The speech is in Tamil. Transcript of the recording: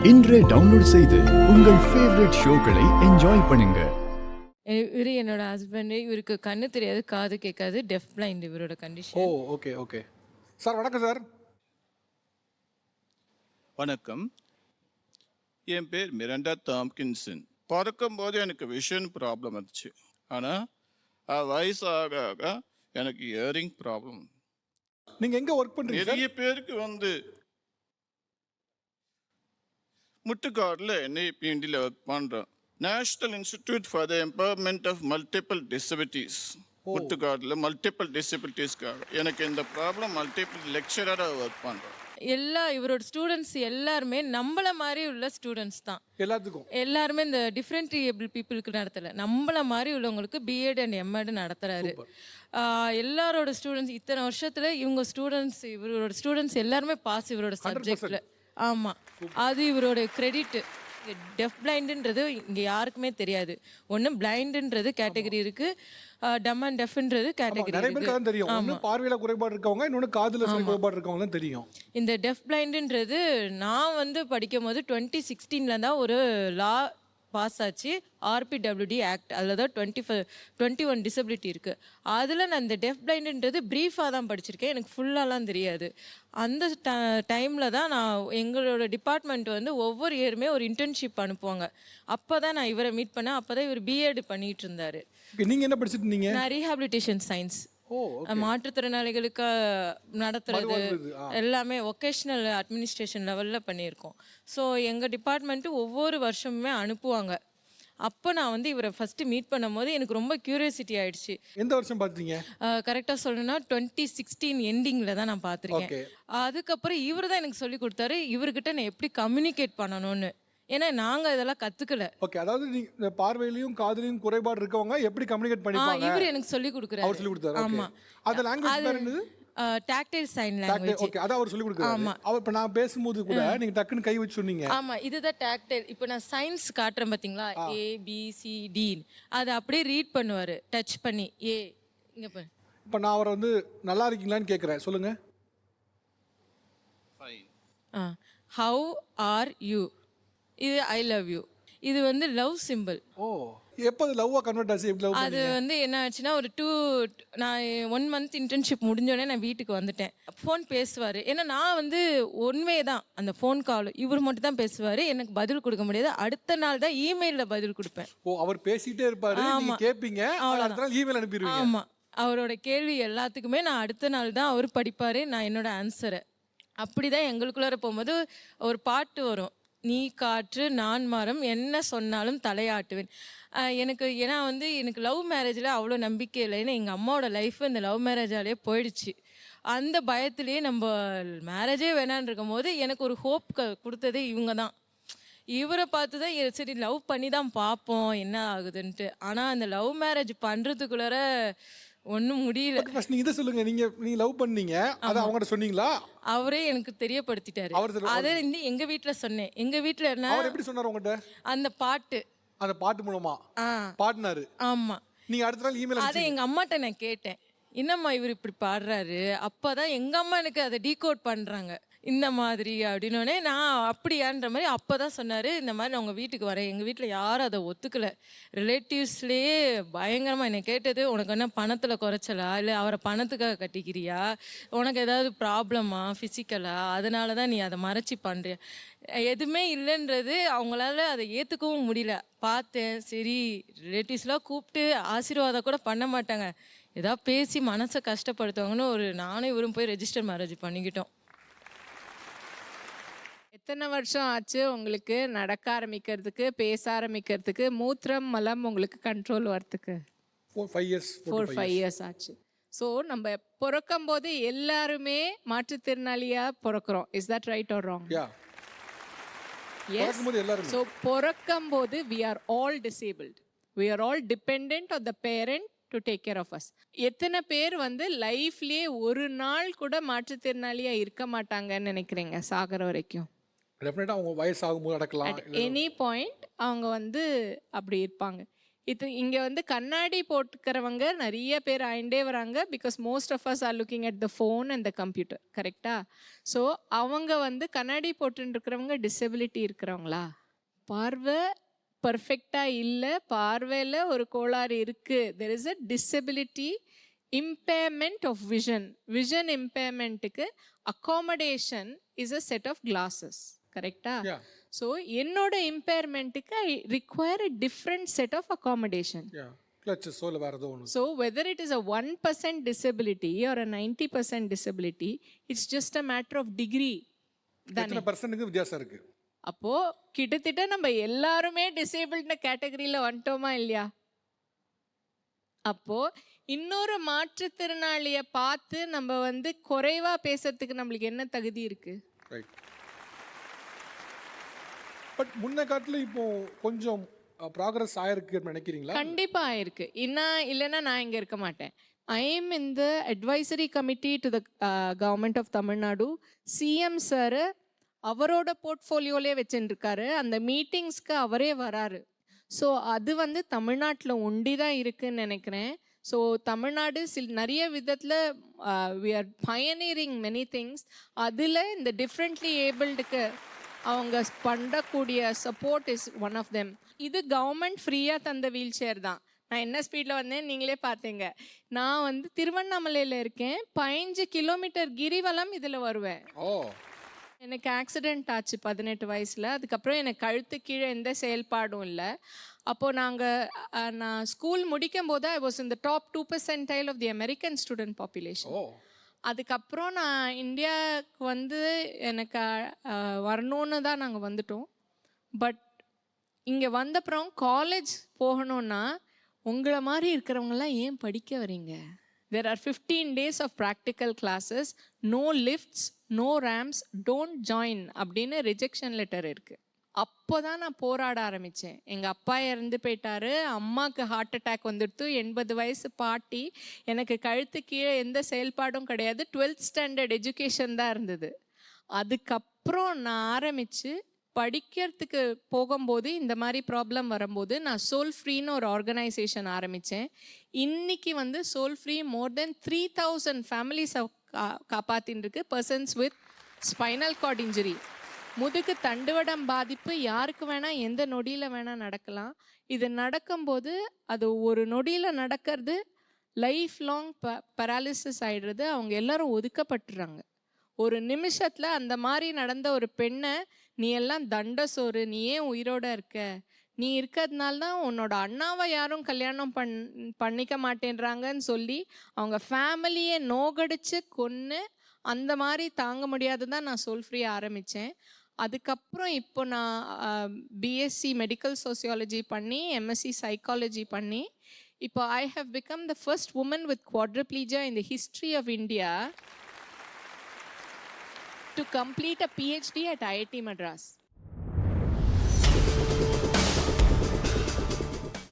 இன்றே டவுன்லோட் செய்து உங்கள் ஃபேவரட் ஷோக்களை என்ஜாய் பண்ணுங்க. இவர் என்னோட ஹஸ்பண்ட். இவருக்கு கண்ணு தெரியாது, காது கேட்காது, டெஃப் பிளைண்ட் இவரோட ஓ கண்டிஷன். ஓகே ஓகே சார் வணக்கம் சார். வணக்கம், என் பேர் மிரண்டா தாம்கின்சன். பிறக்கும் போது எனக்கு விஷன் ப்ராப்ளம் இருந்துச்சு. ஆனால் வயசு ஆக ஆக எனக்கு இயரிங் ப்ராப்ளம். நீங்க எங்க ஒர்க் பண்றீங்க சார்? நிறைய பேருக்கு முட்டுக்காடில் NIPNDல ஒர்க் பண்ணுறேன். National institute for the empowerment of multiple disabilities. முட்டுக்காடில் மல்டிபிள் டிசபிலிட்டிஸ்க்காக எனக்கு இந்த ப்ராப்ளம் மல்டிபிள் லெக்சரராக ஒர்க் பண்ணுறேன். இவரோட ஸ்டூடெண்ட்ஸ் எல்லாருமே நம்மள மாதிரி உள்ள ஸ்டூடெண்ட்ஸ் தான். எல்லாருமே இந்த டிஃப்ரெண்ட் ஏபிள் பீப்புளுக்கு நடத்தலை, நம்மள மாதிரி உள்ளவங்களுக்கு பிஎட் அண்ட் எம்எட் நடத்துறாரு. எல்லாரோட ஸ்டூடெண்ட்ஸ் இத்தனை வருஷத்துல இவரோட ஸ்டூடெண்ட்ஸ் எல்லாருமே பாஸ் இவரோட சப்ஜெக்ட்ல. ஆமாம், அது இவரோட கிரெடிட். டெஃப் பிளைண்டுன்றது இங்கே யாருக்குமே தெரியாது. ஒன்று பிளைண்டுன்றது கேட்டகரி இருக்கு, டம் அண்ட் டெஃப்ன்றது கேட்டகரி இருக்கு. ஆமாம், பார்வையில குறைபாடு இருக்கவங்க, இன்னொன்னு காதுல குறைபாடு இருக்கவங்க தான் தெரியும். இந்த டெஃப் பிளைண்டுன்றது நான் படிக்கும் போது 2016 தான் ஒரு லா பாஸ் ஆச்சு, RPWD ஆக்ட். அதில் தான் 21 டிசபிலிட்டி இருக்குது. அதில் நான் இந்த டெஃப் பிளைண்டுன்றது ப்ரீஃபாக தான் படிச்சிருக்கேன், எனக்கு ஃபுல்லாலாம் தெரியாது. அந்த டைமில் தான் எங்களோட டிபார்ட்மெண்ட் ஒவ்வொரு இயருமே ஒரு இன்டர்ன்ஷிப் அனுப்புவாங்க. அப்போ தான் நான் இவரை மீட் பண்ணேன். அப்போ தான் இவர் பிஎட் பண்ணிட்டு இருந்தார். நீங்கள் என்ன படிச்சுட்டு இருந்தீங்க? நான் ரீஹாபிலிட்டேஷன் சயின்ஸ். மாற்றுத்திறனாளிகளுக்கு நடத்துறது எல்லாமே ஒகேஷ்னல் அட்மினிஸ்ட்ரேஷன் லெவலில் பண்ணியிருக்கோம். ஸோ எங்கள் டிபார்ட்மெண்ட்டு ஒவ்வொரு வருஷமுமே அனுப்புவாங்க. அப்போ நான் இவரை ஃபஸ்ட்டு மீட் பண்ணும் போது எனக்கு ரொம்ப க்யூரியாசிட்டி ஆயிடுச்சு. எந்த வருஷம் பார்த்தீங்க? கரெக்டாக சொல்லணும்னா 2016 எண்டிங்கில் தான் நான் பார்த்துருக்கேன். அதுக்கப்புறம் இவர் தான் எனக்கு சொல்லி கொடுத்தாரு இவர்கிட்ட நான் எப்படி கம்யூனிகேட் பண்ணணும்னு. ஏன்னா நாங்க இதெல்லாம் கத்துக்கல. ஓகே, அதாவது நீங்க பார்வையிலயும் காதுலயும் குறைபாடு இருக்கவங்க எப்படி கம்யூனிகேட் பண்ணிப்பாங்க இவர் எனக்கு சொல்லி கொடுக்கறாரு. அவர் சொல்லி கொடுத்தாரு. ஆமா, அந்த லாங்குவேஜ் பேர் என்னது? Tactile sign language. ஓகே, அத அவர் சொல்லி கொடுக்கறாரு. அவர் இப்ப நான் பேசும்போது கூட நீங்க டக்குன்னு கை வச்சு சொன்னீங்க. ஆமா, இதுதான் டாக்டைல். இப்போ நான் சைன்ஸ் காட்றேன் பாத்தீங்களா, ABCD, அது அப்படியே ரீட் பண்ணுவாரு டச் பண்ணி. இங்க பாரு. இப்ப நான் அவரை நல்லா இருக்கீங்களான்னு கேக்குறேன், சொல்லுங்க. ஃபைன். How are you? இது ஐ லவ் யூ. இது லவ் சிம்பிள். ஓ, எப்போ அது லவ்வா கன்வெர்ட் ஆச்சு? எப்படி லவ்? அது என்ன ஆச்சுன்னா நான் 1 மந்த் இன்டர்ன்ஷிப் முடிஞ்சோடனே நான் வீட்டுக்கு வந்துட்டேன். ஃபோன் பேசுவார். ஏன்னா நான் ஒன்வே தான் அந்த ஃபோன் கால், இவர் மட்டும் தான் பேசுவார், எனக்கு பதில் கொடுக்க முடியாது. அடுத்த நாள் தான் இமெயிலில் பதில் கொடுப்பேன். ஓ, அவர் பேசிட்டே இருப்பாரு, நீங்க கேட்பீங்க, அடுத்த நாள் இமெயில் அனுப்பிடுவீங்க. ஆமாம், அவரோட கேள்வி எல்லாத்துக்குமே நான் அடுத்த நாள் தான் அவர் படிப்பார், நான் என்னோட ஆன்சரை. அப்படி தான் எங்களுக்குள்ளார போகும்போது ஒரு பாட்டு வரும், நீ காற்று நான் மரம் என்ன சொன்னாலும் தலையாட்டுவேன். ஏன்னா எனக்கு லவ் மேரேஜில் அவ்வளோ நம்பிக்கை இல்லை. ஏன்னா எங்கள் அம்மாவோட லைஃப் இந்த லவ் மேரேஜாலே போயிடுச்சு. அந்த பயத்திலேயே நம்ம மேரேஜே வேணான்னு இருக்கும் போது எனக்கு ஒரு ஹோப் கொடுத்தது இவங்க தான். இவரை பார்த்து தான் சரி லவ் பண்ணி தான் பார்ப்போம் என்ன ஆகுதுன்ட்டு. ஆனால் அந்த லவ் மேரேஜ் பண்ணுறதுக்குள்ளார ஒன்றும் முடியல. நீங்க இதை சொல்லுங்க, நீங்க லவ் பண்ணீங்க, அதை அவங்ககிட்ட சொன்னீங்களா? அவரே எனக்கு தெரியப்படுத்திட்டாரு. அதை எங்க வீட்டுல சொன்னேன். எங்க வீட்டுல என்ன எப்படி சொன்னாரு உங்ககிட்ட? அந்த பாட்டு மூலமா பாடினாரு. ஆமா, நீங்க அடுத்த நாள் இமெயில் அதை எங்க அம்மாட்ட நான் கேட்டேன், என்னம்மா இவர் இப்படி பாடுறாரு. அப்பதான் எங்க அம்மா எனக்கு அதை டீகோட் பண்றாங்க இந்த மாதிரி அப்படின்னோடனே நான் அப்படியான்ற மாதிரி. அப்போ தான் சொன்னார், இந்த மாதிரி நான் உங்கள் வீட்டுக்கு வரேன். எங்கள் வீட்டில் யாரும் அதை ஒத்துக்கலை. ரிலேட்டிவ்ஸ்லேயே பயங்கரமாக என்னை கேட்டது, உனக்கு என்ன பணத்தில் குறைச்சலா, இல்லை அவரை பணத்துக்காக கட்டிக்கிறியா, உனக்கு ஏதாவது ப்ராப்ளமா ஃபிசிக்கலா, அதனால தான் நீ அதை மறைச்சி பண்ணுறியா. எதுவுமே இல்லைன்றது அவங்களால அதை ஏற்றுக்கவும் முடியல. பார்த்தேன், சரி ரிலேட்டிவ்ஸ்லாம் கூப்பிட்டு ஆசீர்வாதம் கூட பண்ண மாட்டாங்க, ஏதாவது பேசி மனசை கஷ்டப்படுத்துவாங்கன்னு நானும் இவரும் போய் ரெஜிஸ்டர் மேரேஜ் பண்ணிக்கிட்டோம். எத்தனை வருஷம் ஆச்சு உங்களுக்கு நடக்க ஆரம்பிக்கிறதுக்கு, பேச ஆரம்பிக்கிறதுக்கு, மூத்திரம் மலம் உங்களுக்கு கண்ட்ரோல் வரதுக்கு? 4-5 இயர்ஸ் ஆச்சு. ஸோ நம்ம பிறக்கும் போது எல்லாருமே மாற்றுத்திறனாளியாக பிறக்கிறோம். Is that right or wrong? Yes. So பிறக்கும் போது we are all disabled. We are all dependent on the parent to take care of us. எத்தனை பேர் லைஃப்லேயே ஒரு நாள் கூட மாற்றுத்திறனாளியாக இருக்க மாட்டாங்கன்னு நினைக்கிறீங்க சாகிற வரைக்கும்? டெஃபினட்டா அவங்க வயசாகும்போது நடக்கலாம். அட் எனி பாயிண்ட் அவங்க அப்படி இருப்பாங்க. இது இங்கே வந்து கண்ணாடி போட்டுக்கிறவங்க நிறைய பேர் ஆயிண்டே வராங்க, because most of us are looking at the phone and the computer, கரெக்டா? ஸோ அவங்க வந்து கண்ணாடி போட்டுருக்கிறவங்க டிசபிலிட்டி இருக்கிறவங்களா? பார்வை பர்ஃபெக்டாக இல்லை, பார்வையில் ஒரு கோளாறு இருக்குது, there is a disability, impairment of vision இம்பேர்மெண்ட்டுக்கு accommodation is a set of glasses, கரெக்டா? ஸோ என்னோட இம்பேர்மெண்ட்டுக்கு I require a different set of accommodation. So whether it is a 1% disability or a 90% disability, it's just a matter of degree தானே. வித்தியாசம் இருக்கு. அப்போ கிட்டத்தட்ட நம்ம எல்லாருமே டிசேபிள்டு கேட்டகரியில் வந்துட்டோமா இல்லையா? அப்போ இன்னொரு மாற்றுத்திறனாளியை பார்த்து நம்ம வந்து குறைவா பேசுறதுக்கு நம்மளுக்கு என்ன தகுதி இருக்கு? பட் முன்ன காட்டில் இப்போ கொஞ்சம் ப்ராக்ரஸ் ஆயிருக்கு நினைக்கிறீங்களா? கண்டிப்பா ஆயிருக்கு. இல்லைன்னா நான் இங்க இருக்க மாட்டேன். I am in the advisory committee to the government of Tamil Nadu. CM sir அவரோட போர்ட்ஃபோலியோலே வச்சுருக்காரு, அந்த மீட்டிங்ஸ்க்கு அவரே வராரு. ஸோ அது வந்து தமிழ்நாட்டில் ஒண்டி தான் இருக்குன்னு நினைக்கிறேன். ஸோ தமிழ்நாடு நிறைய விதத்தில் we are pioneering many things. அதில் இந்த டிஃப்ரெண்ட்லி ஏபிள்டுக்கு அவங்க பண்ணக்கூடிய support is one of them. இது கவர்மெண்ட் ஃப்ரீயாக தந்த வீல் சேர் தான். நான் என்ன ஸ்பீடில் வந்தேன் நீங்களே பார்த்தீங்க. நான் வந்து திருவண்ணாமலையில் இருக்கேன், 15 கிலோமீட்டர் கிரிவலம் இதில் வருவேன். எனக்கு ஆக்சிடெண்ட் ஆச்சு 18 வயசில். அதுக்கப்புறம் எனக்கு கழுத்து கீழே எந்த செயல்பாடும் இல்லை. அப்போது நான் ஸ்கூல் முடிக்கும் போது I was in the top 2% of the American student population. அதுக்கப்புறம் நான் இந்தியாவுக்கு வந்து எனக்கு வரணுன்னு தான் நாங்கள் வந்துட்டோம். பட் இங்கே வந்தப்புறம் காலேஜ் போகணுன்னா உங்களை மாதிரி இருக்கிறவங்களாம் ஏன் படிக்க வரீங்க? There are 15 days of practical classes, no lifts, no ramps, don't join அப்படின்னு ரிஜெக்ஷன் லெட்டர் இருக்குது. அப்போ தான் நான் போராட ஆரம்பித்தேன். எங்கள் அப்பா இறந்து போயிட்டாரு, அம்மாவுக்கு ஹார்ட் அட்டாக் வந்துடுத்து, 80 வயசு பாட்டி, எனக்கு கழுத்து கீழே எந்த செயல்பாடும் கிடையாது, 12th ஸ்டாண்டர்ட் எஜுகேஷன் தான் இருந்தது. அதுக்கப்புறம் நான் ஆரம்பித்து படிக்கிறதுக்கு போகும்போது இந்த மாதிரி ப்ராப்ளம் வரும்போது நான் சோல் ஃப்ரீன்னு ஒரு ஆர்கனைசேஷன் ஆரம்பித்தேன். இன்றைக்கி வந்து சோல் ஃப்ரீ மோர் தென் 3000 ஃபேமிலிஸை காப்பாற்றின்னு இருக்கு. Persons with spinal card injury, முதுகு தண்டுவடம் பாதிப்பு யாருக்கு வேணால் எந்த நொடியில் வேணால் நடக்கலாம். இது நடக்கும்போது அது ஒரு நொடியில் நடக்கிறது லைஃப் லாங் பராலிசிஸ் ஆகிடுறது. அவங்க எல்லாரும் ஒதுக்கப்பட்டுறாங்க. ஒரு நிமிஷத்தில் அந்த மாதிரி நடந்த ஒரு பெண்ணை நீ எல்லாம் தண்ட சோறு, நீ ஏன் உயிரோடு இருக்க, நீ இருக்கிறதுனால தான் உன்னோட அண்ணாவை யாரும் கல்யாணம் பண்ணிக்க மாட்டேன்றாங்கன்னு சொல்லி அவங்க ஃபேமிலியை நோகடிச்சு கொன்று அந்த மாதிரி தாங்க முடியாது தான் நான் சோல் ஃப்ரீ ஆரம்பித்தேன். அதுக்கப்புறம் இப்போ நான் பிஎஸ்சி மெடிக்கல் சோசியாலஜி பண்ணி எம்எஸ்சி சைக்காலஜி பண்ணி இப்போ I have become the first woman with quadriplegia in the history of India to complete a PhD at IIT Madras.